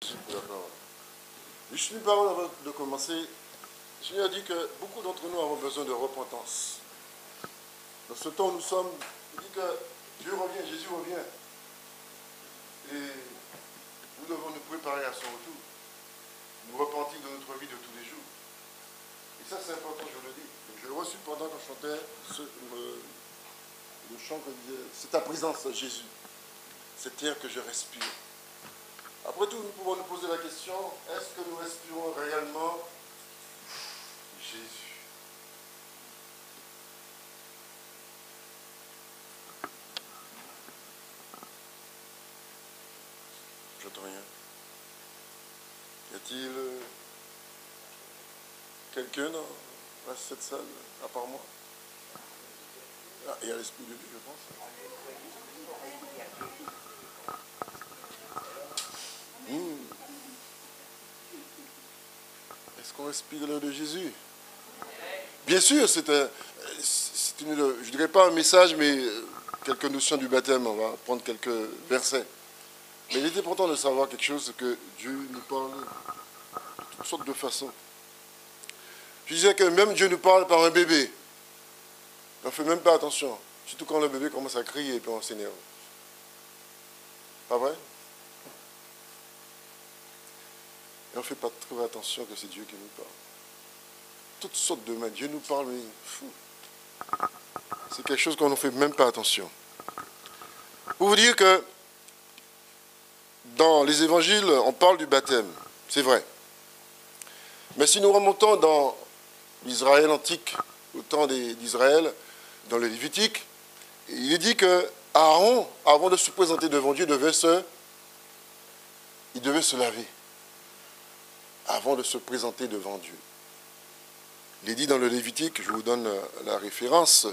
D'accord. Juste une parole avant de commencer. Le Seigneur a dit que beaucoup d'entre nous avons besoin de repentance. Dans ce temps où nous sommes, il dit que Dieu revient, Jésus revient. Et nous devons nous préparer à son retour. Nous repentir de notre vie de tous les jours. Et ça, c'est important, je le dis. Donc, je l'ai reçu pendant qu'on chantait le chant que disait « C'est ta présence, Jésus. C'est l'air que je respire. » Après tout, nous pouvons nous poser la question, est-ce que nous respirons réellement Jésus? J'entends rien. Y a-t-il quelqu'un dans cette salle, à part moi? Ah, il y a l'Esprit de Dieu, je pense. Est-ce qu'on respire l'air de Jésus? Bien sûr, c'est une, je ne dirais pas un message, mais quelques notions du baptême. On va prendre quelques versets. Mais il est important de savoir quelque chose, c'est que Dieu nous parle de toutes sortes de façons. Je disais que même Dieu nous parle par un bébé. On ne fait même pas attention. Surtout quand le bébé commence à crier et puis on s'énerve. Pas vrai? Et on ne fait pas trop attention que c'est Dieu qui nous parle. Toutes sortes de mains. Dieu nous parle, mais fou. C'est quelque chose qu'on ne fait même pas attention. Pour vous dire que dans les évangiles, on parle du baptême. C'est vrai. Mais si nous remontons dans l'Israël antique, au temps d'Israël, dans le Lévitique, il est dit que Aaron, avant de se présenter devant Dieu, il devait se laver. Avant de se présenter devant Dieu. Il est dit dans le Lévitique, je vous donne la référence,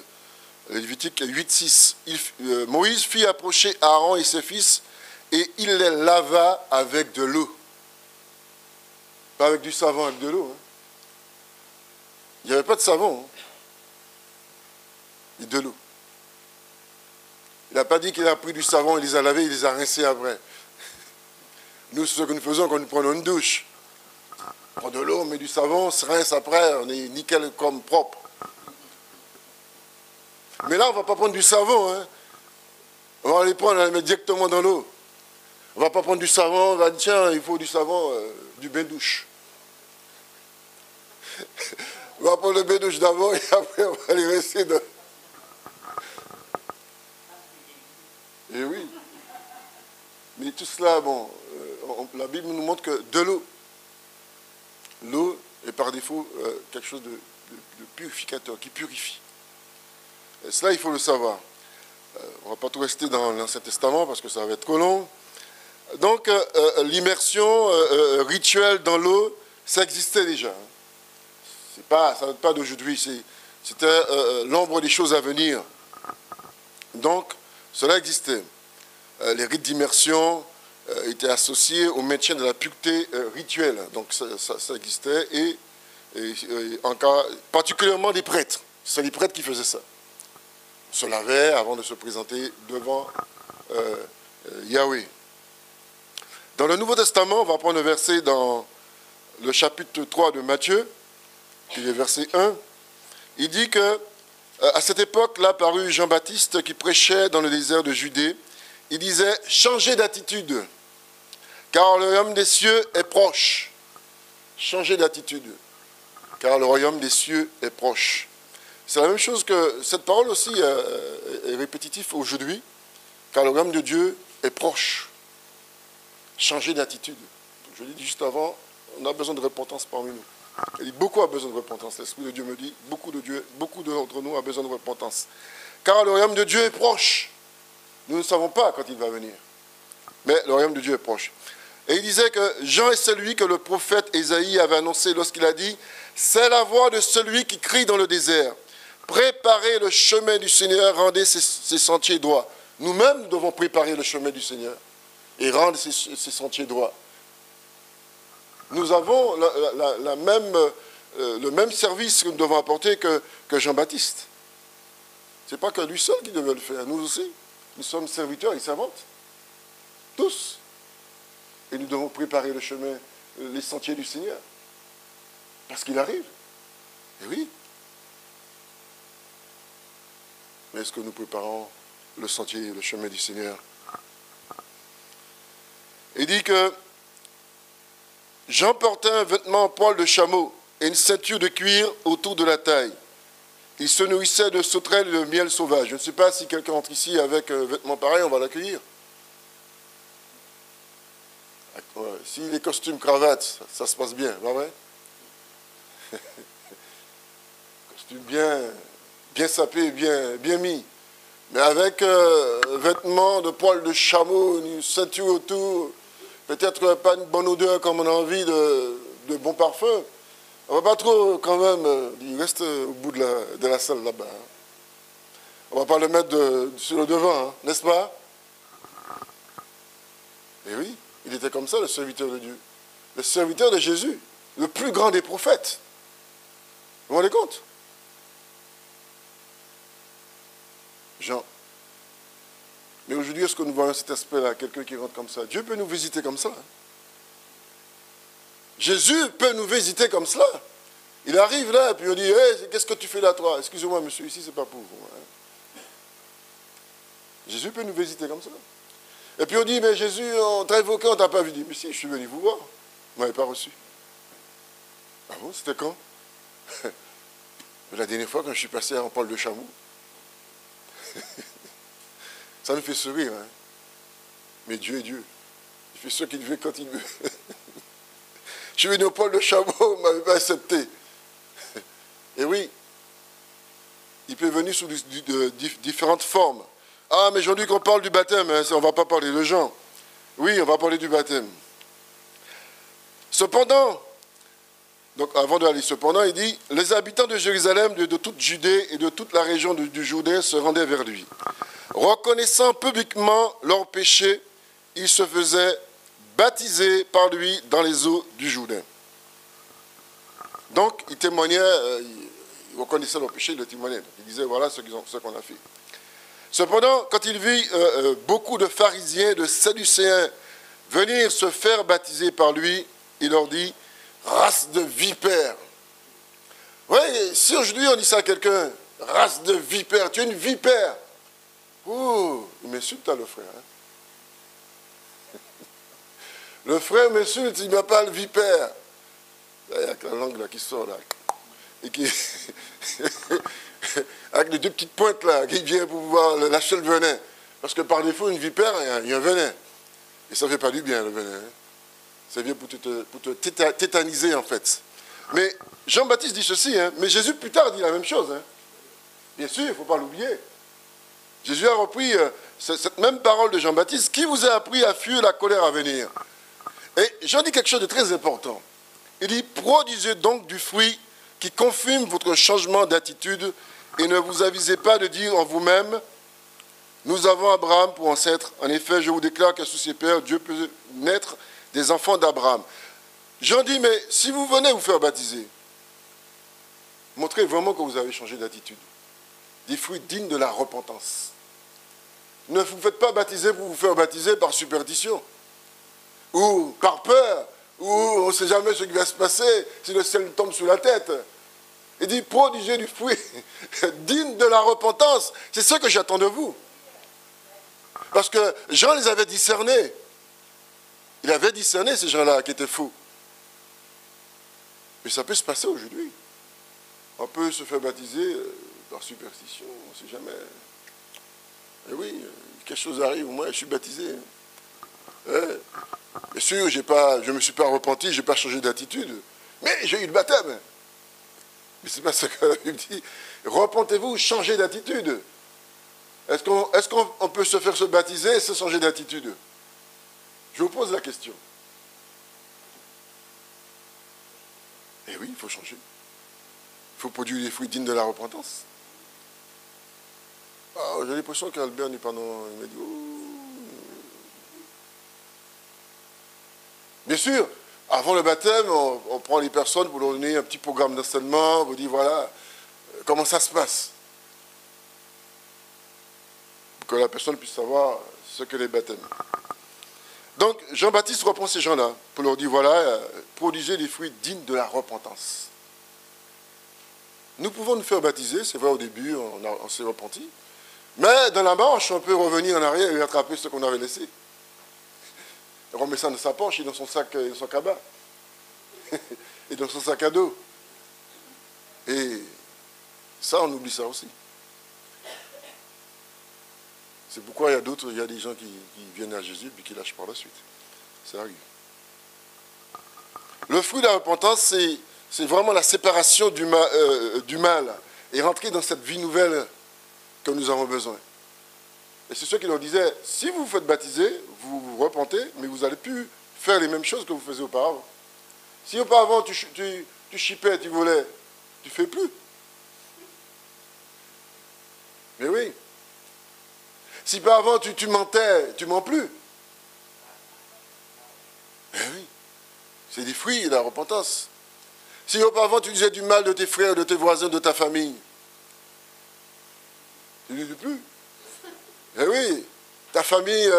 le Lévitique 8.6, Moïse fit approcher Aaron et ses fils et il les lava avec de l'eau. Pas avec du savon, avec de l'eau. Hein. Il n'y avait pas de savon. Hein. Et de l'eau. Il n'a pas dit qu'il a pris du savon, il les a lavés, il les a rincés après. Nous, ce que nous faisons quand nous prenons une douche, on prend de l'eau, on met du savon, on se rince après, on est nickel comme propre. Mais là, on ne va pas prendre du savon. Hein. On va les prendre, on va les mettre directement dans l'eau. On ne va pas prendre du savon, on va dire, tiens, il faut du savon, du bain-douche. On va prendre le bain-douche d'abord et après, on va les rincer dans... Et oui. Mais tout cela, bon, la Bible nous montre que de l'eau, l'eau est par défaut quelque chose de purificateur, qui purifie. Et cela, il faut le savoir. On ne va pas tout rester dans l'Ancien Testament parce que ça va être trop long. Donc, l'immersion rituelle dans l'eau, ça existait déjà. Ça ne date pas d'aujourd'hui, c'était l'ombre des choses à venir. Donc, cela existait. Les rites d'immersion étaient associés au maintien de la pureté rituelle. Donc, ça existait. Et en cas, particulièrement des prêtres. C'est les prêtres qui faisaient ça. On se lavait avant de se présenter devant Yahweh. Dans le Nouveau Testament, on va prendre un verset dans le chapitre 3 de Matthieu, qui est le verset 1. Il dit que à cette époque-là parut Jean-Baptiste qui prêchait dans le désert de Judée. Il disait « Changez d'attitude, car le royaume des cieux est proche. » Changez d'attitude, car le royaume des cieux est proche. C'est la même chose que cette parole aussi est répétitive aujourd'hui, car le royaume de Dieu est proche. Changer d'attitude. Je l'ai dit juste avant, on a besoin de repentance parmi nous. Il dit, beaucoup a besoin de repentance. L'Esprit de Dieu me dit, beaucoup d'entre nous a besoin de repentance. Car le royaume de Dieu est proche. Nous ne savons pas quand il va venir. Mais le royaume de Dieu est proche. Et il disait que Jean est celui que le prophète Ésaïe avait annoncé lorsqu'il a dit « C'est la voix de celui qui crie dans le désert. Préparez le chemin du Seigneur, rendez ses sentiers droits. » Nous-mêmes, nous devons préparer le chemin du Seigneur et rendre ses sentiers droits. Nous avons le même service que nous devons apporter que Jean-Baptiste. Ce n'est pas que lui seul qui devait le faire, nous aussi. Nous sommes serviteurs et servantes. Tous. Et nous devons préparer le chemin, les sentiers du Seigneur. Parce qu'il arrive. Et oui. Mais est-ce que nous préparons le sentier, le chemin du Seigneur? Il dit que Jean portait un vêtement en poil de chameau et une ceinture de cuir autour de la taille. Il se nourrissait de sauterelles et de miel sauvage. Je ne sais pas si quelqu'un entre ici avec un vêtement pareil, on va l'accueillir. Si les costumes cravates, ça se passe bien, pas vrai? Costume bien sapé, bien mis. Mais avec vêtements de poil de chameau, une ceinture autour, peut-être pas une bonne odeur comme on a envie de bon parfum. On ne va pas trop quand même, il reste au bout de la salle là-bas. Hein. On ne va pas le mettre sur le devant, hein, n'est-ce pas? Et oui, il était comme ça, le serviteur de Dieu. Le serviteur de Jésus, le plus grand des prophètes. Vous vous rendez compte? Jean. Mais aujourd'hui, est-ce que nous voyons cet aspect-là, quelqu'un qui rentre comme ça? Dieu peut nous visiter comme ça. Hein. Jésus peut nous visiter comme cela. Il arrive là, et puis on dit, hey, qu'est-ce que tu fais là, toi? Excusez-moi, monsieur, ici, c'est pas pour vous. Hein. Jésus peut nous visiter comme ça. Et puis on dit, mais Jésus, on t'a évoqué, on ne t'a pas vu. Il dit, mais si, je suis venu vous voir. Vous ne m'avez pas reçu. Ah bon, c'était quand? La dernière fois, quand je suis passé en Paul de Chameau. Ça nous fait sourire, hein. Mais Dieu est Dieu. Il fait ce qu'il veut quand il veut. Je suis venu au Paul de Chameau, vous ne m'avez pas accepté. Et oui, il peut venir sous différentes formes. Ah, mais aujourd'hui qu'on parle du baptême, hein, on ne va pas parler de Jean. Oui, on va parler du baptême. Cependant, donc avant d'aller cependant, il dit, les habitants de Jérusalem, de toute Judée et de toute la région du Jourdain se rendaient vers lui. Reconnaissant publiquement leurs péchés, ils se faisaient baptiser par lui dans les eaux du Jourdain. Donc, il témoignait, il reconnaissait leurs péchés, il le témoignait. Donc, il disait, voilà ce qu'on a fait. Cependant, quand il vit beaucoup de pharisiens, de sadducéens venir se faire baptiser par lui, il leur dit, race de vipères. Oui, si aujourd'hui on dit ça à quelqu'un, race de vipères, tu es une vipère. Oh, il m'insulte le frère. Hein. Le frère m'insulte, il m'appelle vipère. Là, il y a la langue là qui sort là. Et qui... avec les deux petites pointes là, qui vient pour pouvoir lâcher le venin. Parce que par défaut, une vipère, il y a un venin. Et ça ne fait pas du bien, le venin. Hein. Ça vient pour te tétaniser, en fait. Mais Jean-Baptiste dit ceci, hein, mais Jésus, plus tard, dit la même chose. Hein. Bien sûr, il ne faut pas l'oublier. Jésus a repris cette même parole de Jean-Baptiste. Qui vous a appris à fuir la colère à venir? Et Jean dit quelque chose de très important. Il dit, produisez donc du fruit qui confirme votre changement d'attitude et ne vous avisez pas de dire en vous-même, nous avons Abraham pour ancêtre. En effet, je vous déclare que sous ses pères, Dieu peut naître des enfants d'Abraham. Jean dit, mais si vous venez vous faire baptiser, montrez vraiment que vous avez changé d'attitude. Des fruits dignes de la repentance. Ne vous faites pas baptiser pour vous faire baptiser par superstition. Ou par peur. Ou on ne sait jamais ce qui va se passer si le ciel tombe sur la tête. Il dit, prodigez du fruit digne de la repentance. C'est ce que j'attends de vous. Parce que Jean les avait discernés. Il avait discerné ces gens-là qui étaient faux. Mais ça peut se passer aujourd'hui. On peut se faire baptiser par superstition, on ne sait jamais. Et oui, quelque chose arrive, moi je suis baptisé. Bien sûr, je ne me suis pas repenti, je n'ai pas changé d'attitude. Mais j'ai eu le baptême. Mais c'est pas ce que la Bible dit. Repentez-vous, changez d'attitude. Est-ce qu'on peut se faire se baptiser sans changer d'attitude? Je vous pose la question. Eh oui, il faut changer. Il faut produire des fruits dignes de la repentance. Ah, j'ai l'impression qu'Albert il m'a dit, bien sûr, avant le baptême, on prend les personnes pour leur donner un petit programme d'enseignement, on vous dit voilà, comment ça se passe. Pour que la personne puisse savoir ce que les baptêmes. Donc, Jean-Baptiste reprend ces gens-là pour leur dire, voilà, produisez des fruits dignes de la repentance. Nous pouvons nous faire baptiser, c'est vrai au début, on s'est repenti. Mais dans la marche, on peut revenir en arrière et rattraper ce qu'on avait laissé. On remet ça dans sa poche et dans son sac, dans son cabas. Et dans son sac à dos. Et ça, on oublie ça aussi. C'est pourquoi il y a des gens qui viennent à Jésus et qui lâchent par la suite. Ça arrive. Le fruit de la repentance, c'est vraiment la séparation du mal et rentrer dans cette vie nouvelle que nous avons besoin. Et c'est ce qu'il leur disait, si vous vous faites baptiser, vous vous repentez, mais vous n'allez plus faire les mêmes choses que vous faisiez auparavant. Si auparavant tu chipais, tu volais, tu ne fais plus. Mais oui. Si auparavant tu mentais, tu ne mens plus. Mais oui. C'est des fruits de la repentance. Si auparavant tu disais du mal de tes frères, de tes voisins, de ta famille, tu ne dis plus. Eh oui, ta famille,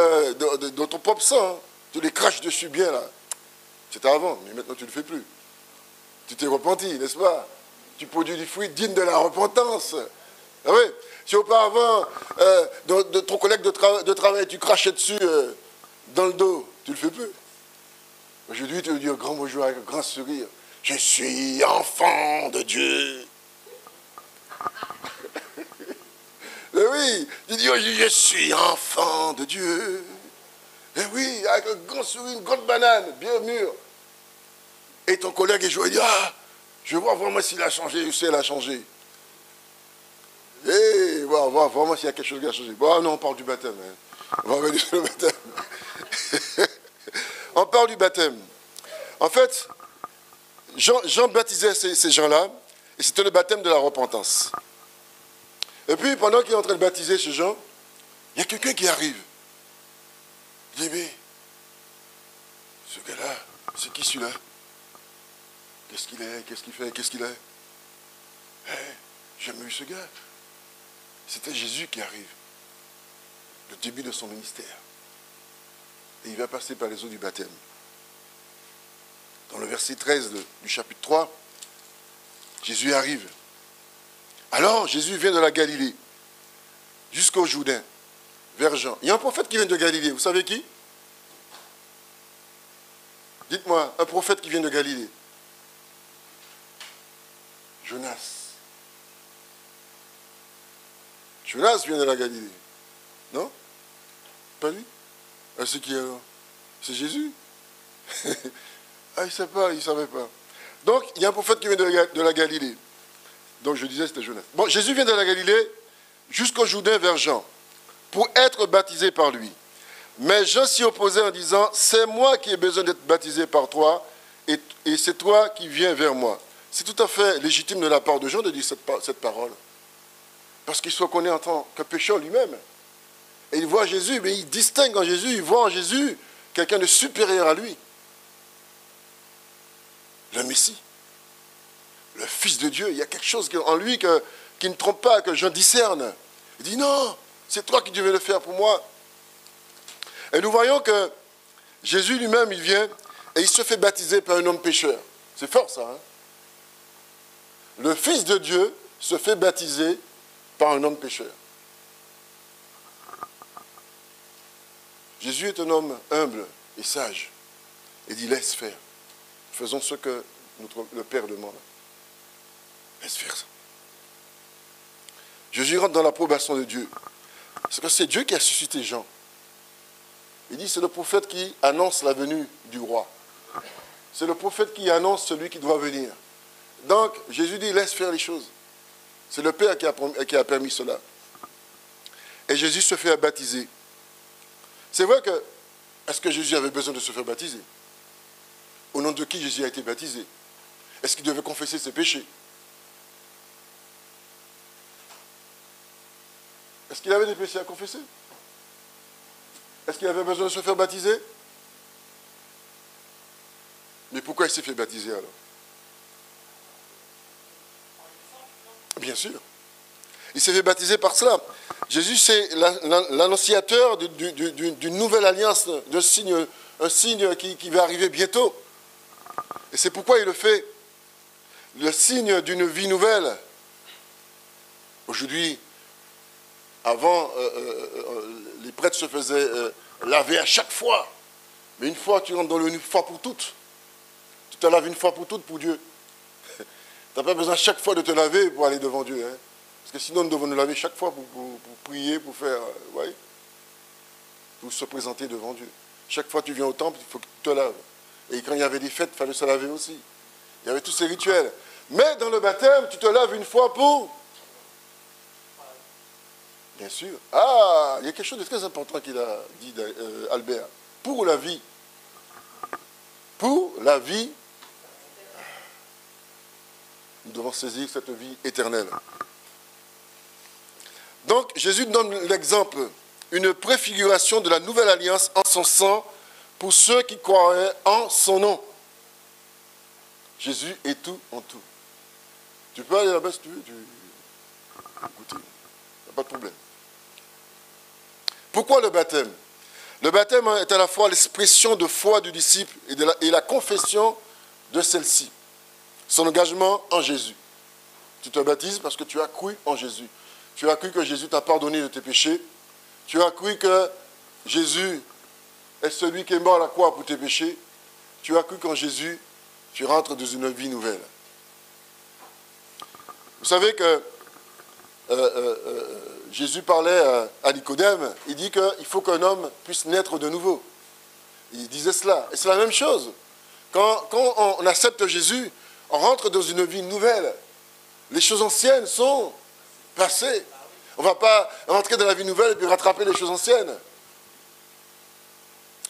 dans ton propre sang, hein, tu les craches dessus bien là. C'était avant, mais maintenant tu ne le fais plus. Tu t'es repenti, n'est-ce pas? Tu produis du fruit digne de la repentance. Ah oui. Si auparavant, de ton collègue de travail, tu crachais dessus dans le dos, tu ne le fais plus. Aujourd'hui, tu veux dire grand bonjour avec un grand sourire. Je suis enfant de Dieu. Eh oui, tu dis, oh, je suis enfant de Dieu. Eh oui, avec un grand sourire, une grande banane, bien mûre. Et ton collègue est joué, il dit, ah, je vois vraiment s'il a changé ou si elle a changé. Et on va voir vraiment s'il y a quelque chose qui a changé. Bon, non, on parle du baptême. Hein. On va revenir sur le baptême. On parle du baptême. En fait, Jean baptisait ces gens-là, et c'était le baptême de la repentance. Et puis, pendant qu'il est en train de baptiser ces gens, il y a quelqu'un qui arrive. Il dit, mais, ce gars-là, c'est qui celui-là? Qu'est-ce qu'il est? Qu'est-ce qu'il fait? Qu'est-ce qu'il est? J'ai jamais vu ce gars. C'était Jésus qui arrive. Le début de son ministère. Et il va passer par les eaux du baptême. Dans le verset 13 du chapitre 3, Jésus arrive. Alors, Jésus vient de la Galilée, jusqu'au Jourdain, vers Jean. Il y a un prophète qui vient de Galilée. Vous savez qui? Dites-moi, un prophète qui vient de Galilée. Jonas. Jonas vient de la Galilée. Non? Pas lui? C'est qui alors? C'est Jésus? Ah, il ne sait pas, il ne savait pas. Donc, il y a un prophète qui vient de la Galilée. Donc, je disais, c'était Jonas. Bon, Jésus vient de la Galilée jusqu'au Jourdain vers Jean, pour être baptisé par lui. Mais Jean s'y opposait en disant, c'est moi qui ai besoin d'être baptisé par toi, et c'est toi qui viens vers moi. C'est tout à fait légitime de la part de Jean de dire cette parole. Parce qu'il se reconnaît en tant que pécheur lui-même. Et il voit Jésus, mais il distingue en Jésus, il voit en Jésus quelqu'un de supérieur à lui. Le Messie, le Fils de Dieu, il y a quelque chose en lui qui ne trompe pas, que Jean discerne. Il dit non, c'est toi qui devais le faire pour moi. Et nous voyons que Jésus lui-même, il vient et il se fait baptiser par un homme pécheur. C'est fort ça, hein? Le Fils de Dieu se fait baptiser par un homme pécheur. Jésus est un homme humble et sage. Il dit laisse faire. Faisons ce que le Père demande. Laisse faire ça. Jésus rentre dans l'approbation de Dieu. Parce que c'est Dieu qui a suscité Jean. Il dit c'est le prophète qui annonce la venue du roi. C'est le prophète qui annonce celui qui doit venir. Donc Jésus dit laisse faire les choses. C'est le Père qui a permis cela. Et Jésus se fait baptiser. C'est vrai que, est-ce que Jésus avait besoin de se faire baptiser? Au nom de qui Jésus a été baptisé? Est-ce qu'il devait confesser ses péchés? Est-ce qu'il avait des péchés à confesser? Est-ce qu'il avait besoin de se faire baptiser? Mais pourquoi il s'est fait baptiser alors? Bien sûr. Il s'est fait baptiser par cela. Jésus, c'est l'annonciateur d'une nouvelle alliance, d'un signe un signe qui va arriver bientôt. Et c'est pourquoi il le fait. Le signe d'une vie nouvelle. Aujourd'hui, avant, les prêtres se faisaient laver à chaque fois. Mais une fois, tu rentres dans une fois pour toutes. Tu te laves une fois pour toutes pour Dieu. Tu n'as pas besoin chaque fois de te laver pour aller devant Dieu. Hein. Parce que sinon, nous devons nous laver chaque fois pour prier, pour faire, pour se présenter devant Dieu. Chaque fois que tu viens au temple, il faut que tu te laves. Et quand il y avait des fêtes, il fallait se laver aussi. Il y avait tous ces rituels. Mais dans le baptême, tu te laves une fois pour... Bien sûr. Ah, il y a quelque chose de très important qu'il a dit, Albert. Pour la vie. Pour la vie. Nous devons saisir cette vie éternelle. Donc, Jésus donne l'exemple, une préfiguration de la nouvelle alliance en son sang pour ceux qui croiraient en son nom. Jésus est tout en tout. Tu peux aller là-bas si tu veux, écoutez, il n'y a pas de problème. Pourquoi le baptême? Le baptême est à la fois l'expression de foi du disciple et la confession de celle-ci. Son engagement en Jésus. Tu te baptises parce que tu as cru en Jésus. Tu as cru que Jésus t'a pardonné de tes péchés. Tu as cru que Jésus est celui qui est mort à la croix pour tes péchés. Tu as cru qu'en Jésus, tu rentres dans une vie nouvelle. Vous savez que Jésus parlait à Nicodème, il dit qu'il faut qu'un homme puisse naître de nouveau. Il disait cela. Et c'est la même chose. Quand on accepte Jésus, on rentre dans une vie nouvelle. Les choses anciennes sont passées. On ne va pas rentrer dans la vie nouvelle et puis rattraper les choses anciennes.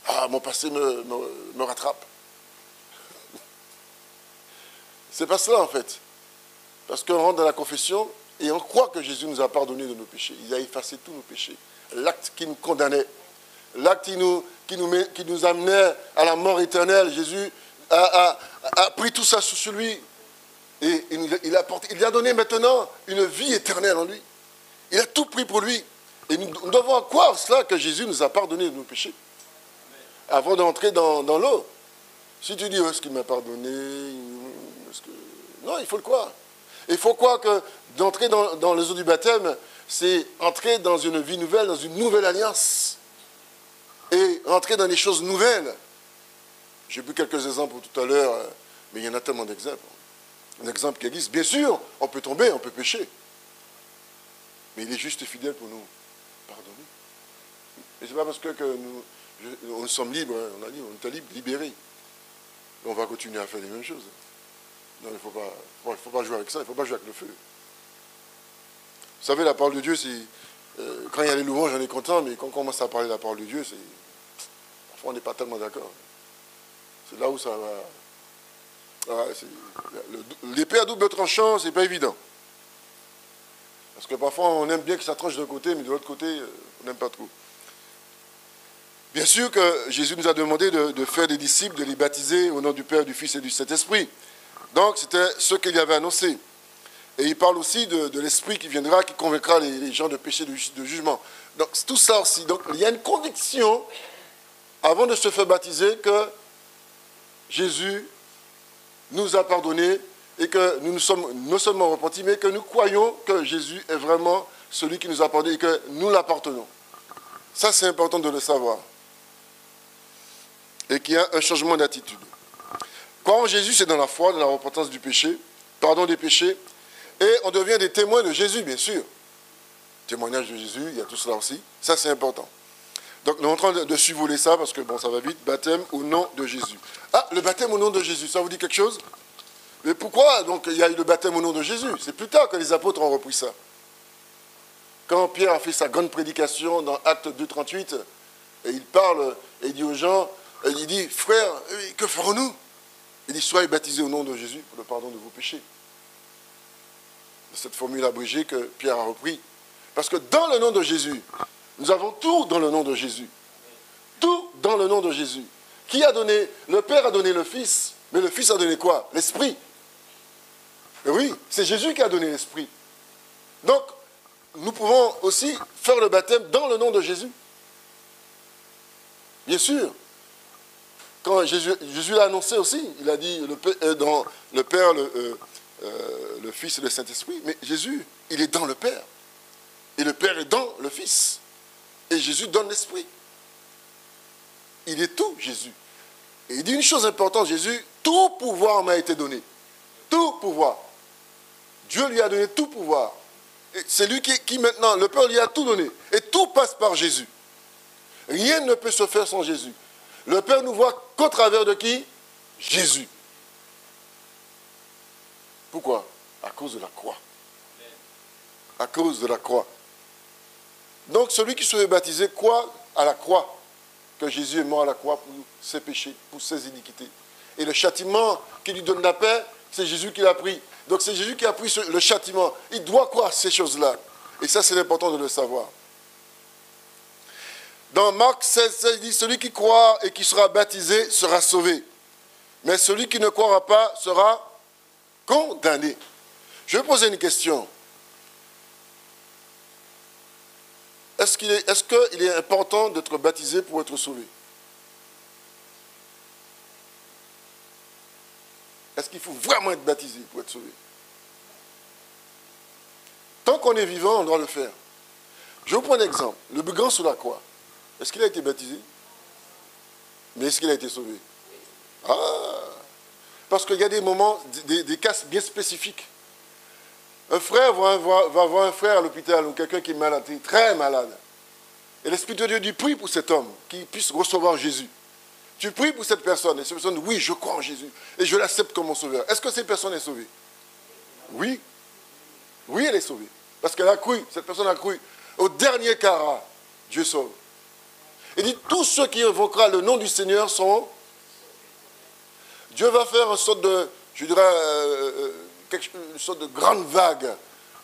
Ah, mon passé me rattrape. C'est pas cela en fait. Parce qu'on rentre dans la confession et on croit que Jésus nous a pardonné de nos péchés. Il a effacé tous nos péchés. L'acte qui nous condamnait, l'acte qui nous amenait à la mort éternelle, Jésus a pris tout ça sur lui. Et il a donné maintenant une vie éternelle en lui. Il a tout pris pour lui. Et nous devons croire cela, que Jésus nous a pardonné de nos péchés. Avant d'entrer dans l'eau. Si tu dis, est-ce qu'il m'a pardonné? Non, il faut le croire. Il faut croire que d'entrer dans les eaux du baptême, c'est entrer dans une vie nouvelle, dans une nouvelle alliance. Et entrer dans des choses nouvelles. J'ai pris quelques exemples tout à l'heure, mais il y en a tellement d'exemples. Un exemple qui existe. Bien sûr, on peut tomber, on peut pécher. Mais il est juste et fidèle pour nous pardonner. Et ce n'est pas parce que nous sommes libres, on a dit, on est libre, libérés. Et on va continuer à faire les mêmes choses. Non, il ne faut pas jouer avec ça, il ne faut pas jouer avec le feu. Vous savez, la parole de Dieu, c'est... quand il y a les louanges, on est content, mais quand on commence à parler de la parole de Dieu, parfois on n'est pas tellement d'accord. C'est là où ça va... L'épée à double tranchant, c'est pas évident. Parce que parfois, on aime bien que ça tranche d'un côté, mais de l'autre côté, on n'aime pas trop. Bien sûr que Jésus nous a demandé de faire des disciples, de les baptiser au nom du Père, du Fils et du Saint-Esprit. Donc, c'était ce qu'il y avait annoncé. Et il parle aussi de l'Esprit qui viendra, qui convaincra les gens de péché, de jugement. Donc, tout ça aussi. Donc, il y a une conviction, avant de se faire baptiser, que Jésus nous a pardonné et que nous nous sommes non seulement repentis, mais que nous croyons que Jésus est vraiment celui qui nous a pardonné et que nous l'appartenons. Ça, c'est important de le savoir. Et qu'il y a un changement d'attitude. Croire en Jésus, c'est dans la foi, dans la repentance du péché, pardon des péchés, et on devient des témoins de Jésus, bien sûr. Témoignage de Jésus, il y a tout cela aussi. Ça, c'est important. Donc, nous sommes en train de survoler ça, parce que, bon, ça va vite. Baptême au nom de Jésus. Ah, le baptême au nom de Jésus, ça vous dit quelque chose? Mais pourquoi, donc, il y a eu le baptême au nom de Jésus? C'est plus tard que les apôtres ont repris ça. Quand Pierre a fait sa grande prédication dans Actes 2:38, et il parle, et il dit aux gens, il dit, frères, que ferons-nous? Il dit, soyez baptisés au nom de Jésus pour le pardon de vos péchés. C'est cette formule abrégée que Pierre a repris. Parce que dans le nom de Jésus, nous avons tout dans le nom de Jésus. Tout dans le nom de Jésus. Qui a donné? Le Père a donné le Fils, mais le Fils a donné quoi? L'Esprit. Et oui, c'est Jésus qui a donné l'Esprit. Donc, nous pouvons aussi faire le baptême dans le nom de Jésus. Bien sûr. quand Jésus l'a annoncé aussi, il a dit dans le Père, le Fils et le Saint-Esprit, mais Jésus, il est dans le Père. Et le Père est dans le Fils. Et Jésus donne l'Esprit. Il est tout, Jésus. Et il dit une chose importante, Jésus, tout pouvoir m'a été donné. Tout pouvoir. Dieu lui a donné tout pouvoir. C'est lui qui maintenant, le Père lui a tout donné. Et tout passe par Jésus. Rien ne peut se faire sans Jésus. Le Père nous voit qu'au travers de qui? Jésus. Pourquoi? À cause de la croix. À cause de la croix. Donc celui qui se fait baptiser croit à la croix, que Jésus est mort à la croix pour ses péchés, pour ses iniquités. Et le châtiment qui lui donne la paix, c'est Jésus qui l'a pris. Donc c'est Jésus qui a pris le châtiment. Il doit croire ces choses-là. Et ça, c'est important de le savoir. Dans Marc 16, il dit, celui qui croit et qui sera baptisé sera sauvé. Mais celui qui ne croira pas sera condamné. Je vais poser une question. Est-ce qu'il est important d'être baptisé pour être sauvé? Est-ce qu'il faut vraiment être baptisé pour être sauvé? Tant qu'on est vivant, on doit le faire. Je vous prends un exemple. Le brigand sous la croix. Est-ce qu'il a été baptisé? Mais est-ce qu'il a été sauvé? Ah! Parce qu'il y a des moments, des cas bien spécifiques. Un frère va voir un frère à l'hôpital ou quelqu'un qui est malade, très malade. Et l'Esprit de Dieu dit, prie pour cet homme, qu'il puisse recevoir Jésus. Tu pries pour cette personne, et cette personne dit, oui, je crois en Jésus, et je l'accepte comme mon sauveur. Est-ce que cette personne est sauvée? Oui. Oui, elle est sauvée. Parce qu'elle a cru, cette personne a cru. Au dernier carat, Dieu sauve. Il dit, tous ceux qui invoqueront le nom du Seigneur sont... Dieu va faire une sorte de, je dirais, une sorte de grande vague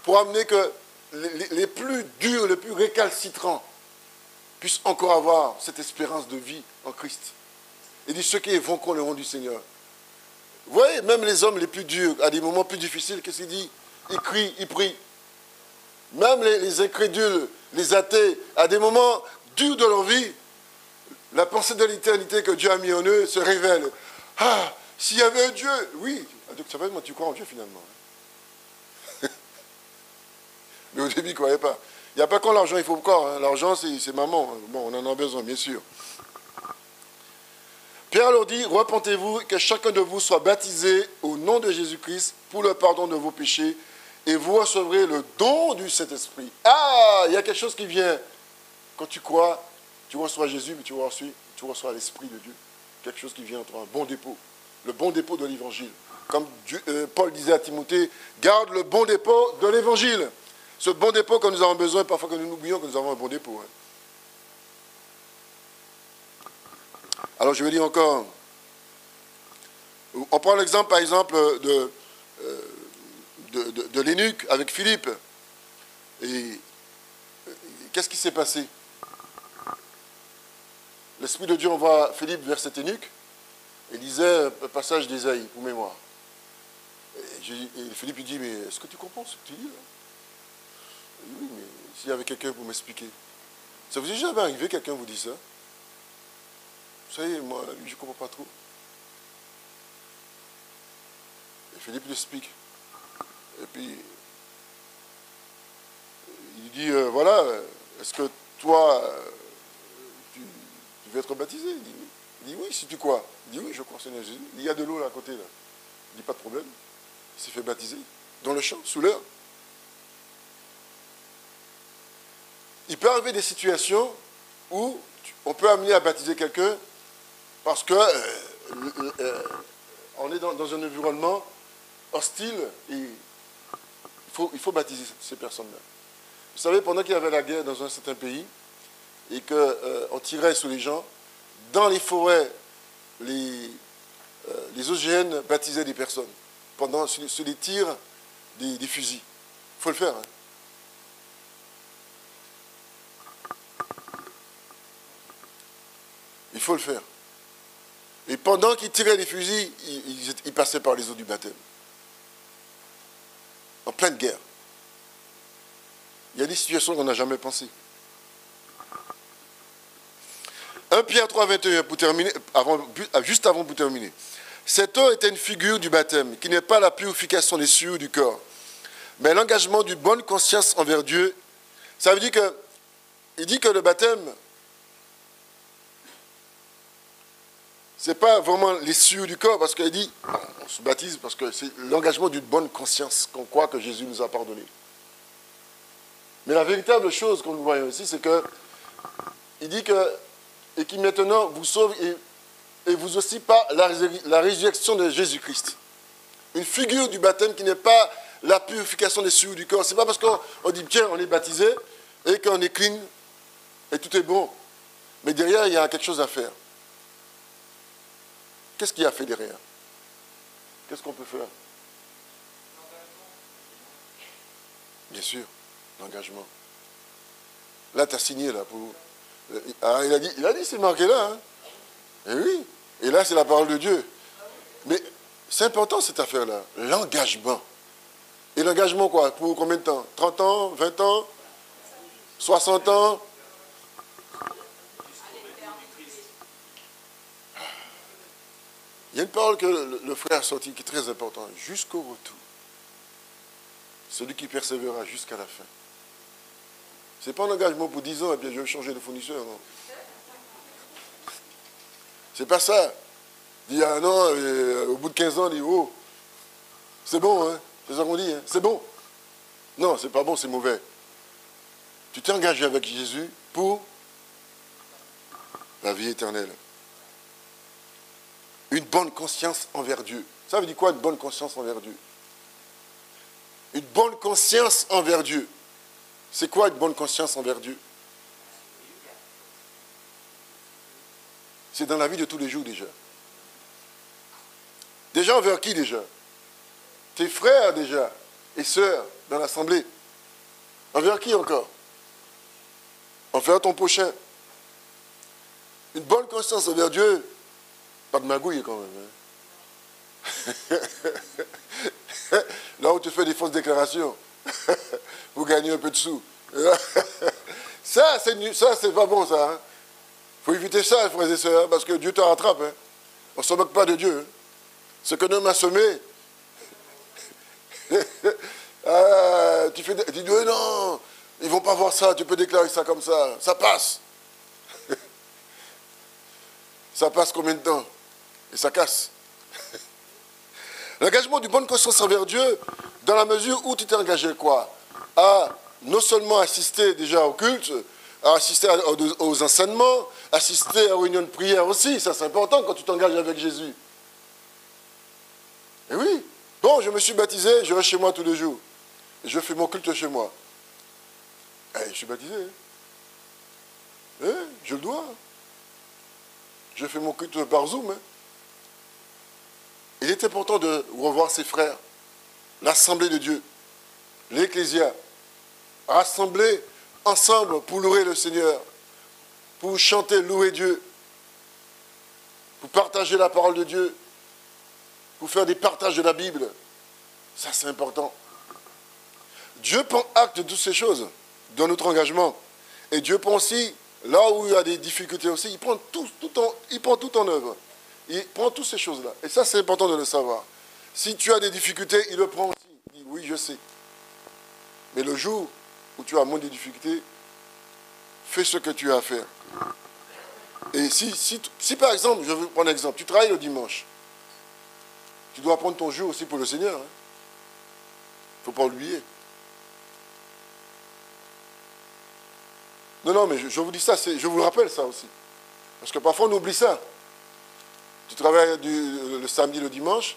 pour amener que les plus durs, les plus récalcitrants puissent encore avoir cette espérance de vie en Christ. Il dit, ceux qui invoqueront le nom du Seigneur. Vous voyez, même les hommes les plus durs, à des moments plus difficiles, qu'est-ce qu'il dit? Ils crient, ils prient. Même les incrédules, les athées, à des moments durs de leur vie, la pensée de l'éternité que Dieu a mis en eux se révèle. Ah, s'il y avait un Dieu, oui. Donc ça veut dire que tu crois en Dieu finalement. Mais au début, il ne croyait pas. Il n'y a pas quand l'argent, il faut encore. Hein. L'argent, c'est maman. Bon, on en a besoin, bien sûr. Pierre leur dit, repentez-vous, que chacun de vous soit baptisé au nom de Jésus-Christ pour le pardon de vos péchés, et vous recevrez le don du Saint-Esprit. Ah, il y a quelque chose qui vient. Quand tu crois, tu reçois Jésus, mais tu reçois l'Esprit de Dieu. Quelque chose qui vient en toi, un bon dépôt. Le bon dépôt de l'Évangile. Comme Paul disait à Timothée, garde le bon dépôt de l'Évangile. Ce bon dépôt que nous avons besoin, parfois que nous oublions que nous avons un bon dépôt. Hein. Alors je vais dire encore, on prend l'exemple par exemple de l'eunuque avec Philippe. Et qu'est-ce qui s'est passé? L'Esprit de Dieu envoie Philippe vers cet eunuque et lisait un passage d'Ésaïe pour mémoire. Et Philippe lui dit, mais est-ce que tu comprends ce que tu dis là? Oui, mais s'il y avait quelqu'un pour m'expliquer. Ça vous est jamais arrivé, quelqu'un vous dit ça? Vous savez, moi, je ne comprends pas trop. Et Philippe lui explique. Et puis, il dit, voilà, est-ce que toi, tu veux être baptisé? Il dit, oui, si tu crois. Il dit, oui, je crois, Seigneur Jésus. Il dit, il y a de l'eau là à côté, là. Il dit, pas de problème. Il s'est fait baptiser, dans le champ, sous l'heure. Il peut arriver des situations où on peut amener à baptiser quelqu'un parce que on est dans un environnement hostile et il faut baptiser ces personnes-là. Vous savez, pendant qu'il y avait la guerre dans un certain pays et qu'on tirait sur les gens, dans les forêts, les OGN baptisaient des personnes sur les tirs des fusils. Il faut le faire. Hein. Il faut le faire. Et pendant qu'ils tiraient les fusils, ils passaient par les eaux du baptême. En pleine guerre. Il y a des situations qu'on n'a jamais pensées. 1 Pierre 3, 21, pour terminer, juste avant pour terminer. Cette eau était une figure du baptême, qui n'est pas la purification des cieux du corps, mais l'engagement d'une bonne conscience envers Dieu. Ça veut dire que, il dit que le baptême, ce n'est pas vraiment les cieux du corps, parce qu'il dit, on se baptise parce que c'est l'engagement d'une bonne conscience, qu'on croit que Jésus nous a pardonné. Mais la véritable chose qu'on nous voit ici, c'est que, il dit que, et qui maintenant vous sauve et vous aussi par la résurrection de Jésus-Christ. Une figure du baptême qui n'est pas la purification des cieux du corps. Ce n'est pas parce qu'on dit, tiens, on est baptisé et qu'on est clean et tout est bon. Mais derrière, il y a quelque chose à faire. Qu'est-ce qu'il y a fait derrière? Qu'est-ce qu'on peut faire? Bien sûr, l'engagement. Là, tu as signé là pour... Ah, il a dit, c'est marqué là. Hein. Et oui. Et là, c'est la parole de Dieu. Mais c'est important cette affaire-là. L'engagement. Et l'engagement quoi? Pour combien de temps? 30 ans? 20 ans? 60 ans? Il y a une parole que le frère a sortie qui est très importante. Jusqu'au retour. Celui qui persévérera jusqu'à la fin. Ce n'est pas un engagement pour 10 ans et puis je vais changer de fournisseur. Non. C'est pas ça. Il dit ah non, au bout de 15 ans, il dit oh, c'est bon, hein. C'est ça qu'on dit, hein. C'est bon. Non, c'est pas bon, c'est mauvais. Tu t'es engagé avec Jésus pour la vie éternelle. Une bonne conscience envers Dieu. Ça veut dire quoi, une bonne conscience envers Dieu? Une bonne conscience envers Dieu. C'est quoi une bonne conscience envers Dieu? C'est dans la vie de tous les jours déjà. Déjà envers qui déjà? Tes frères déjà et sœurs dans l'assemblée. Envers qui encore? Envers ton prochain. Une bonne conscience envers Dieu. Pas de magouille quand même. Hein? Là où tu fais des fausses déclarations. Pour gagner un peu de sous. Ça, c'est pas bon, ça. Hein? Faut éviter ça, frères et sœurs, parce que Dieu te rattrape. Hein? On ne se moque pas de Dieu. Hein? Ce que l'homme a semé, tu dis, non, ils ne vont pas voir ça, tu peux déclarer ça comme ça. Ça passe. Ça passe combien de temps? Et ça casse. L'engagement d'une bonne conscience envers Dieu, dans la mesure où tu t'es engagé quoi? À non seulement assister déjà au culte, à assister aux enseignements, assister aux réunions de prière aussi. Ça, c'est important quand tu t'engages avec Jésus. Et oui. Bon, je me suis baptisé, je reste chez moi tous les jours. Et je fais mon culte chez moi. Je suis baptisé. Je le dois. Je fais mon culte par Zoom. Hein. Il est important de revoir ses frères, l'assemblée de Dieu, l'ecclésia, rassemblés ensemble pour louer le Seigneur, pour chanter, louer Dieu, pour partager la parole de Dieu, pour faire des partages de la Bible. Ça, c'est important. Dieu prend acte de toutes ces choses dans notre engagement. Et Dieu prend aussi, là où il y a des difficultés aussi, il prend tout en œuvre. Il prend toutes ces choses-là. Et ça, c'est important de le savoir. Si tu as des difficultés, il le prend aussi. Il dit, oui, je sais. Mais le jour où tu as moins de difficultés, fais ce que tu as à faire. Et si par exemple, je vais prendre un exemple, tu travailles le dimanche, tu dois prendre ton jour aussi pour le Seigneur. Il ne faut pas oublier. Non, mais je vous dis ça, je vous rappelle ça aussi. Parce que parfois on oublie ça. Tu travailles le samedi, le dimanche,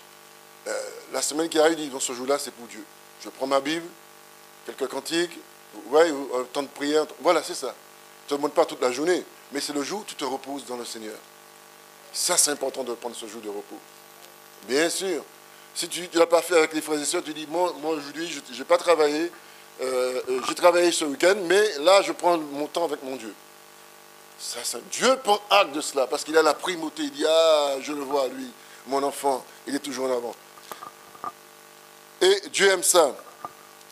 la semaine qui arrive, dans ce jour-là, c'est pour Dieu. Je prends ma Bible, quelques cantiques, ouais, un temps de prière, voilà, c'est ça. Tu ne te demandes pas toute la journée, mais c'est le jour où tu te reposes dans le Seigneur. Ça, c'est important de prendre ce jour de repos. Bien sûr. Si tu ne l'as pas fait avec les frères et sœurs, tu dis, moi aujourd'hui, je n'ai pas travaillé, j'ai travaillé ce week-end, mais là, je prends mon temps avec mon Dieu. Ça, Dieu prend acte de cela, parce qu'il a la primauté. Il dit, ah, je le vois, lui, mon enfant, il est toujours en avant. Et Dieu aime ça.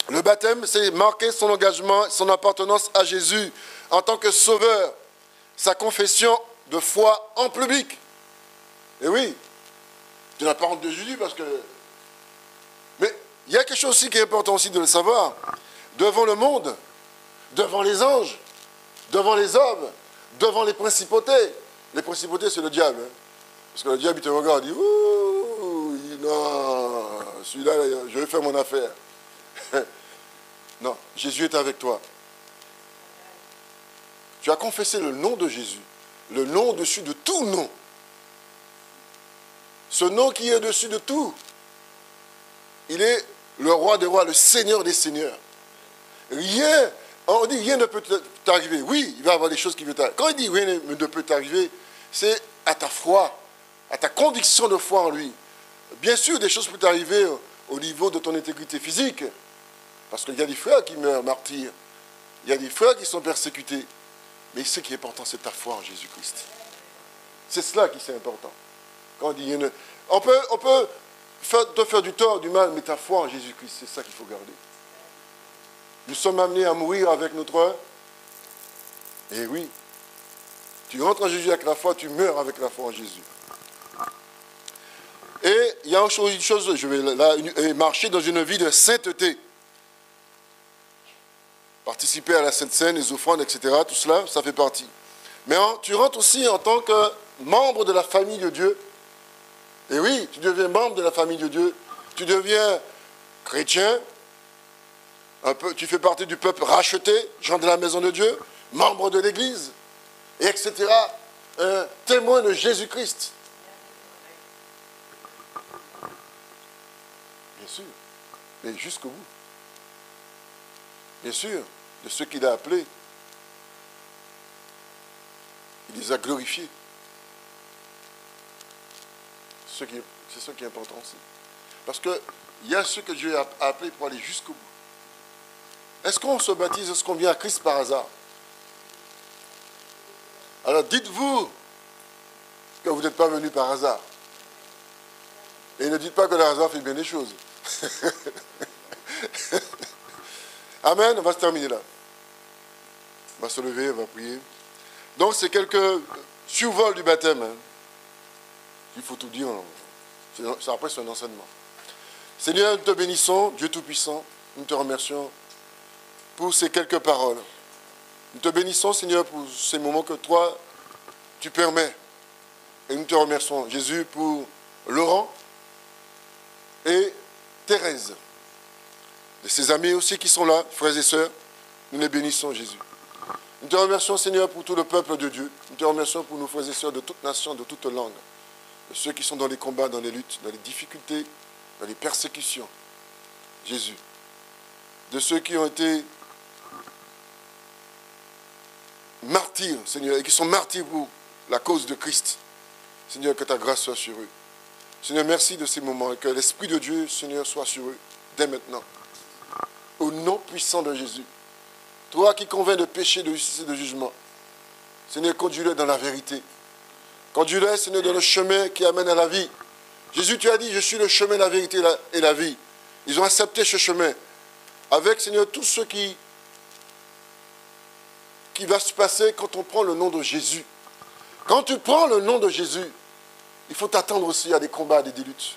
Le baptême, c'est marquer son engagement, son appartenance à Jésus en tant que sauveur. Sa confession de foi en public. Et oui, tu n'as pas honte de Jésus parce que... Mais il y a quelque chose aussi qui est important aussi de le savoir. Devant le monde, devant les anges, devant les hommes, devant les principautés. Les principautés, c'est le diable. Hein. Parce que le diable, il te regarde, il dit, ouh, non, celui-là, je vais faire mon affaire. Non, Jésus est avec toi. Tu as confessé le nom de Jésus, le nom au-dessus de tout nom. Ce nom qui est au-dessus de tout. Il est le roi des rois, le seigneur des seigneurs. Rien, on dit rien ne peut t'arriver. Oui, il va y avoir des choses qui vont t'arriver. Quand il dit rien ne peut t'arriver, c'est à ta foi, à ta conviction de foi en lui. Bien sûr, des choses peuvent t'arriver au niveau de ton intégrité physique. Parce qu'il y a des frères qui meurent martyrs. Il y a des frères qui sont persécutés. Mais ce qui est important, c'est ta foi en Jésus-Christ. C'est cela qui est important. Quand on dit, on peut te faire du tort, du mal, mais ta foi en Jésus-Christ, c'est ça qu'il faut garder. Nous sommes amenés à mourir avec notre... Eh oui. Tu rentres en Jésus avec la foi, tu meurs avec la foi en Jésus. Et il y a une chose, je vais là, marcher dans une vie de sainteté. Participer à la Sainte Seine, les offrandes, etc. Tout cela, ça fait partie. Mais tu rentres aussi en tant que membre de la famille de Dieu. Et oui, tu deviens membre de la famille de Dieu. Tu deviens chrétien. Tu fais partie du peuple racheté, gens de la maison de Dieu, membre de l'Église, et etc. Un témoin de Jésus-Christ. Bien sûr, mais jusqu'au bout. Bien sûr, de ceux qu'il a appelés, il les a glorifiés. C'est ce qui est important aussi. Parce qu'il y a ceux que Dieu a appelés pour aller jusqu'au bout. Est-ce qu'on se baptise, est-ce qu'on vient à Christ par hasard? Alors dites-vous que vous n'êtes pas venu par hasard. Et ne dites pas que le hasard fait bien les choses. Amen, on va se terminer là. On va se lever, on va prier. Donc c'est quelques survols du baptême. Hein. Il faut tout dire. Après c'est un enseignement. Seigneur, nous te bénissons, Dieu Tout-Puissant. Nous te remercions pour ces quelques paroles. Nous te bénissons, Seigneur, pour ces moments que toi, tu permets. Et nous te remercions, Jésus, pour Laurent et Thérèse. De ses amis aussi qui sont là, frères et sœurs, nous les bénissons, Jésus. Nous te remercions, Seigneur, pour tout le peuple de Dieu. Nous te remercions pour nos frères et sœurs de toute nation, de toute langue. De ceux qui sont dans les combats, dans les luttes, dans les difficultés, dans les persécutions. Jésus. De ceux qui ont été martyrs, Seigneur, et qui sont martyrs pour la cause de Christ. Seigneur, que ta grâce soit sur eux. Seigneur, merci de ces moments et que l'Esprit de Dieu, Seigneur, soit sur eux dès maintenant. Au nom puissant de Jésus. Toi qui convaincs de péché, de justice et de jugement. Seigneur, conduis-les dans la vérité. Conduis-les, Seigneur, dans le chemin qui amène à la vie. Jésus, tu as dit, je suis le chemin, la vérité et la vie. Ils ont accepté ce chemin. Avec, Seigneur, tout ce qui va se passer quand on prend le nom de Jésus. Quand tu prends le nom de Jésus, il faut t'attendre aussi à des combats, à des luttes.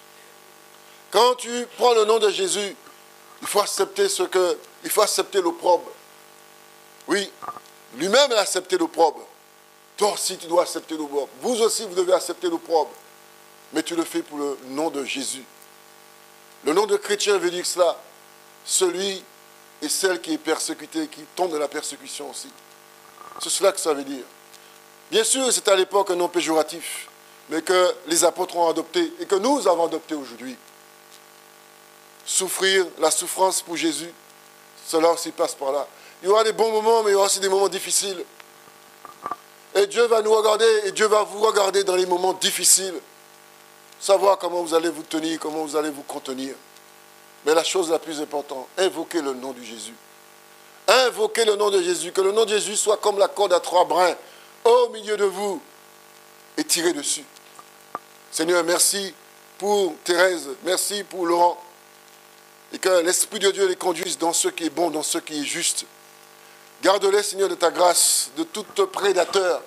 Quand tu prends le nom de Jésus, il faut accepter l'opprobre. Oui, lui-même a accepté l'opprobre. Toi aussi, tu dois accepter l'opprobre. Vous aussi, vous devez accepter l'opprobre. Mais tu le fais pour le nom de Jésus. Le nom de chrétien veut dire cela. Celui et celle qui est persécuté, qui tombe de la persécution aussi. C'est cela que ça veut dire. Bien sûr, c'est à l'époque un nom péjoratif, mais que les apôtres ont adopté et que nous avons adopté aujourd'hui. Souffrir, la souffrance pour Jésus, cela aussi passe par là. Il y aura des bons moments, mais il y aura aussi des moments difficiles. Et Dieu va nous regarder, et Dieu va vous regarder dans les moments difficiles. Savoir comment vous allez vous tenir, comment vous allez vous contenir. Mais la chose la plus importante, invoquez le nom de Jésus. Invoquez le nom de Jésus. Que le nom de Jésus soit comme la corde à 3 brins au milieu de vous et tirez dessus. Seigneur, merci pour Thérèse, merci pour Laurent. Et que l'Esprit de Dieu les conduise dans ce qui est bon, dans ce qui est juste. Garde-les, Seigneur, de ta grâce, de tout prédateur.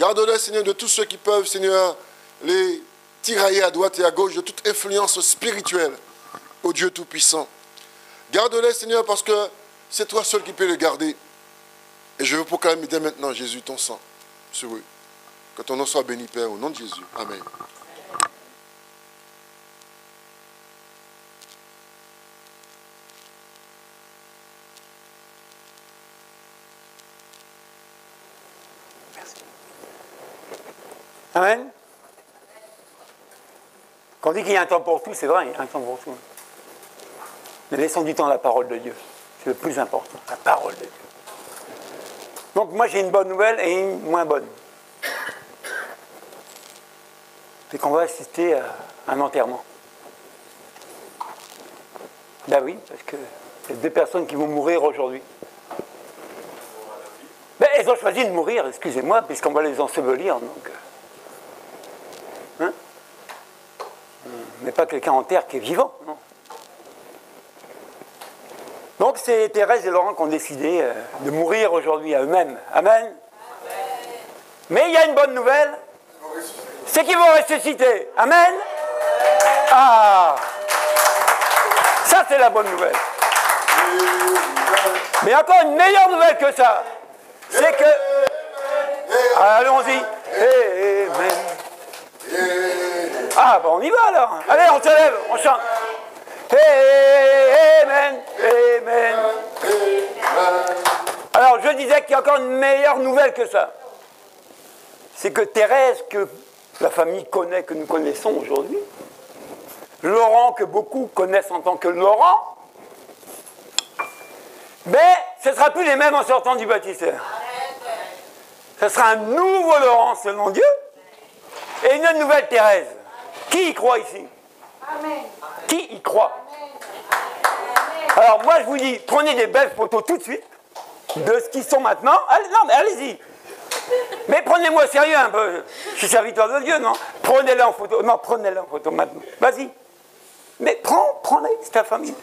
Garde-les, Seigneur, de tous ceux qui peuvent, Seigneur, les tirailler à droite et à gauche de toute influence spirituelle, ô Dieu Tout-Puissant. Garde-les, Seigneur, parce que c'est toi seul qui peux les garder. Et je veux proclamer dès maintenant, Jésus, ton sang sur eux. Que ton nom soit béni, Père, au nom de Jésus. Amen. Amen. Quand on dit qu'il y a un temps pour tout, c'est vrai, il y a un temps pour tout. Mais laissons du temps à la parole de Dieu. C'est le plus important, la parole de Dieu. Donc moi j'ai une bonne nouvelle et une moins bonne. C'est qu'on va assister à un enterrement. Ben oui, parce que il y a 2 personnes qui vont mourir aujourd'hui. Ben, elles ont choisi de mourir, excusez-moi, puisqu'on va les ensevelir. Donc, hein? Mais pas quelqu'un en terre qui est vivant, non. Donc c'est Thérèse et Laurent qui ont décidé de mourir aujourd'hui à eux-mêmes. Amen. Amen. Mais il y a une bonne nouvelle, c'est qu'ils vont ressusciter. Amen. Ah, ça c'est la bonne nouvelle. Mais encore une meilleure nouvelle que ça, c'est que... Allons-y. Amen. Ah, ben on y va alors. Allez, on se lève, on chante. Amen, amen. Alors, je disais qu'il y a encore une meilleure nouvelle que ça. C'est que Thérèse, que la famille connaît, que nous connaissons aujourd'hui, Laurent, que beaucoup connaissent en tant que Laurent, mais ce ne sera plus les mêmes en sortant du baptistère. Ce sera un nouveau Laurent selon Dieu et une nouvelle Thérèse. Qui y croit ici? Amen. Qui y croit? Alors moi je vous dis, prenez des belles photos tout de suite de ce qu'ils sont maintenant. Allez, non mais allez-y. Mais prenez-moi au sérieux un peu. Je suis serviteur de Dieu, non? Prenez-les en photo. Non, prenez-les en photo maintenant. Vas-y. Mais prends-les, c'est ta famille.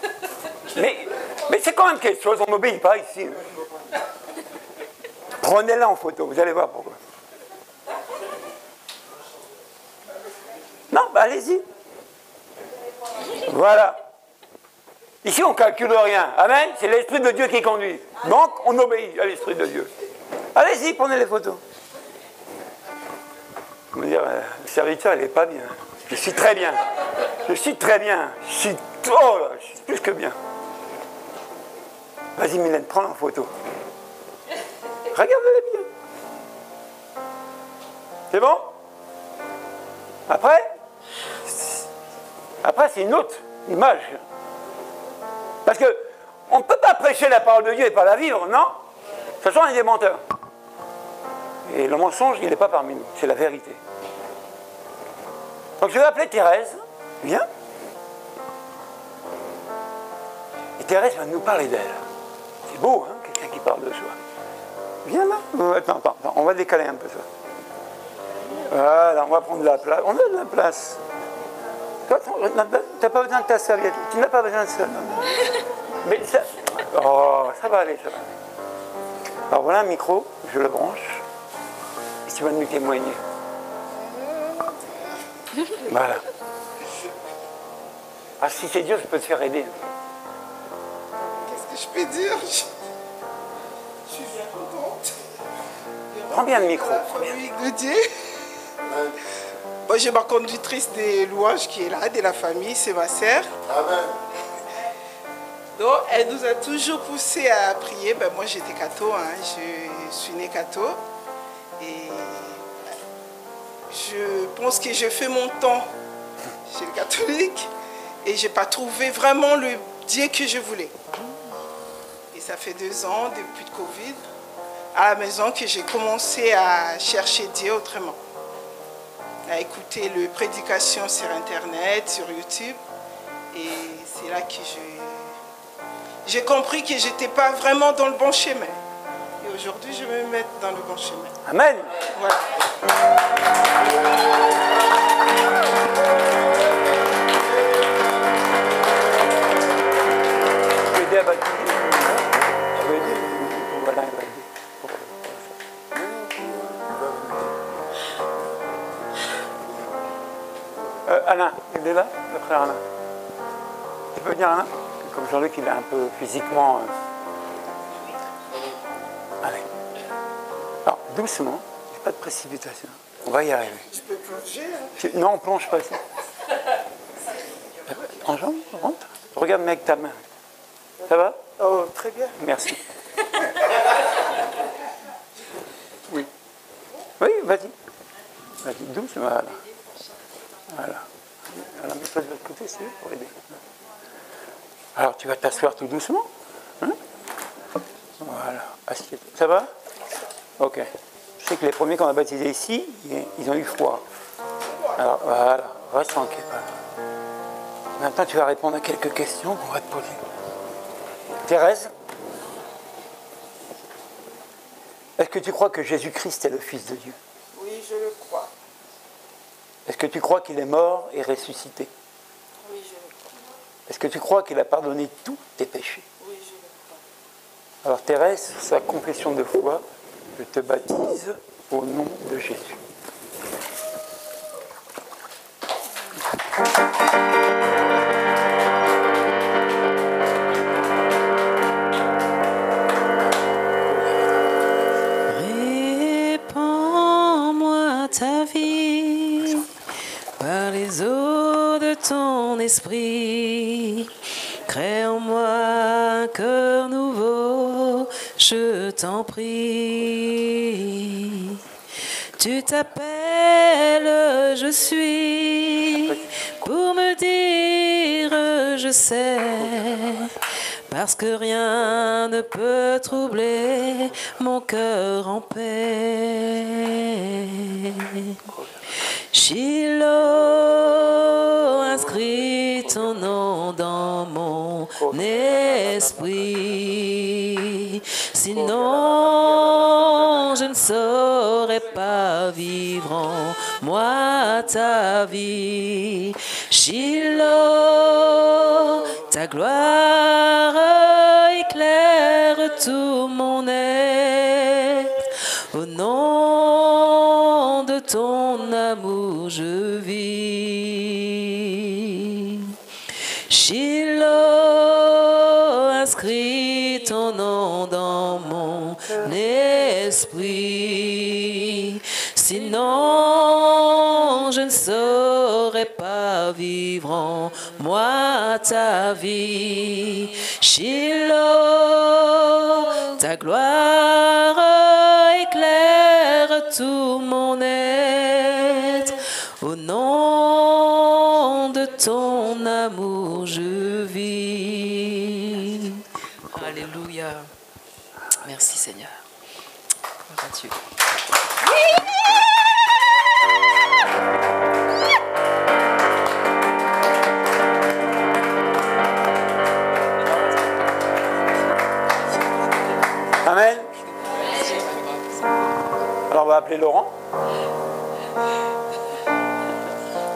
Mais c'est quand même quelque chose, on n'obéit pas ici. Prenez-les en photo, vous allez voir pourquoi. Non, bah allez-y. Voilà. Ici, on ne calcule rien. Amen. C'est l'Esprit de Dieu qui conduit. Donc, on obéit à l'Esprit de Dieu. Allez-y, prenez les photos. Comment dire, le serviteur, il n'est pas bien. Je suis très bien. Je suis très bien. Je suis plus que bien. Vas-y, Mylène, prends-la en photo. Regardez-les bien. C'est bon? Après, c'est une autre image. Parce qu'on ne peut pas prêcher la parole de Dieu et pas la vivre, non? De toute façon, on est des menteurs. Et le mensonge, il n'est pas parmi nous. C'est la vérité. Donc je vais appeler Thérèse. Viens. Et Thérèse va nous parler d'elle. C'est beau, hein, quelqu'un qui parle de soi. Viens là. Attends, on va décaler un peu ça. Voilà, on va prendre de la place. On a de la place. Toi, tu n'as pas besoin de ta serviette. Tu n'as pas besoin de ça. Mais ça... Oh, ça va aller, ça va. Alors voilà un micro, je le branche. Et tu vas nous témoigner. Voilà. Ah, si c'est Dieu, je peux te faire aider. Qu'est-ce que je peux dire? Je suis bien contente. Prends bien le micro. La famille de Dieu. Moi, j'ai ma conductrice des louanges qui est là, de la famille, c'est ma sœur. Amen. Donc, elle nous a toujours poussé à prier. Ben, moi, j'étais catho, hein. Je suis née catho. Et je pense que je fais mon temps chez le catholique. Et je n'ai pas trouvé vraiment le Dieu que je voulais. Et ça fait 2 ans, depuis le Covid, à la maison, que j'ai commencé à chercher Dieu autrement. À écouter les prédications sur Internet, sur YouTube. Et c'est là que j'ai compris que je n'étais pas vraiment dans le bon chemin. Et aujourd'hui, je vais me mettre dans le bon chemin. Amen. Voilà. Je vais aider à baptiser. Je vais aider. Voilà, il va aider. frère Alain? Tu peux venir, Alain? Comme Jean-Luc, il est un peu physiquement... Allez. Alors, doucement, pas de précipitation. On va y arriver. Je peux plonger, hein? Non, on plonge pas ici. En jambe, rentre. Regarde-moi avec ta main. Ça va? Oh, très bien. Merci. Oui. Oui, vas-y. Vas-y, doucement. Voilà. Voilà. Voilà, mets-toi de l'autre côté, c'est pour aider. Alors, tu vas t'asseoir tout doucement. Hein? Voilà. Assieds. Ça va? Ok. Je sais que les premiers qu'on a baptisés ici, ils ont eu froid. Alors, voilà. Reste tranquille. Voilà. Maintenant, tu vas répondre à quelques questions qu'on va te poser. Thérèse, est-ce que tu crois que Jésus-Christ est le Fils de Dieu? Oui, je le crois. Est-ce que tu crois qu'il est mort et ressuscité? Oui, je le crois. Est-ce que tu crois qu'il a pardonné tous tes péchés? Oui, je le crois. Alors Thérèse, sa confession de foi, je te baptise au nom de Jésus. Répands-moi ta vie par les eaux de ton esprit. Crée en moi un cœur nouveau, je t'en prie. Tu t'appelles, je suis, pour me dire, je sais, parce que rien ne peut troubler mon cœur en paix. Shiloh, inscris ton nom dans mon esprit, sinon je ne saurais pas vivre en moi ta vie. Shiloh, ta gloire éclaire tout mon être. Au nom de ton amour je vis. Shiloh, inscris ton nom dans mon esprit. Sinon, je ne saurais pas vivre en moi ta vie. Shiloh, ta gloire éclaire tout mon être. Au nom de ton amour, je vis. Alléluia. Merci Seigneur. Gloire à Dieu. Amen. Alors on va appeler Laurent.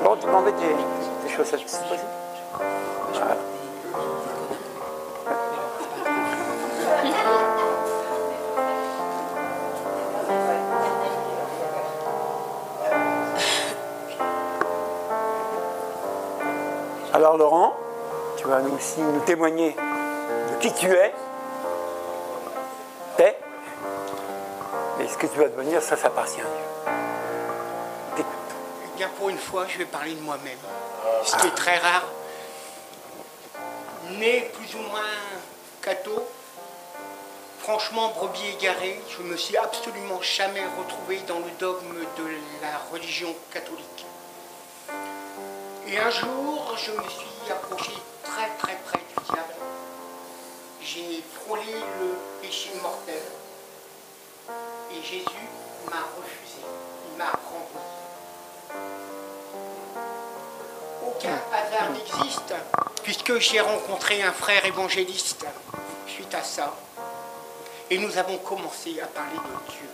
Laurent, tu peux enlever tes chaussettes, c'est possible? Voilà. Alors Laurent, tu vas nous aussi nous témoigner de qui tu es. Et ce que tu vas devenir, ça appartient à Dieu. T'écoutes. Eh bien, pour une fois, je vais parler de moi-même. Ce qui est très rare. Né plus ou moins catho, franchement brebis égaré, je ne me suis absolument jamais retrouvé dans le dogme de la religion catholique. Et un jour, je me suis approché très très près du diable. J'ai frôlé le péché mortel. Et Jésus m'a refusé, il m'a renvoyé. Aucun hasard n'existe, puisque j'ai rencontré un frère évangéliste suite à ça. Et nous avons commencé à parler de Dieu,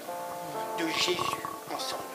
de Jésus ensemble.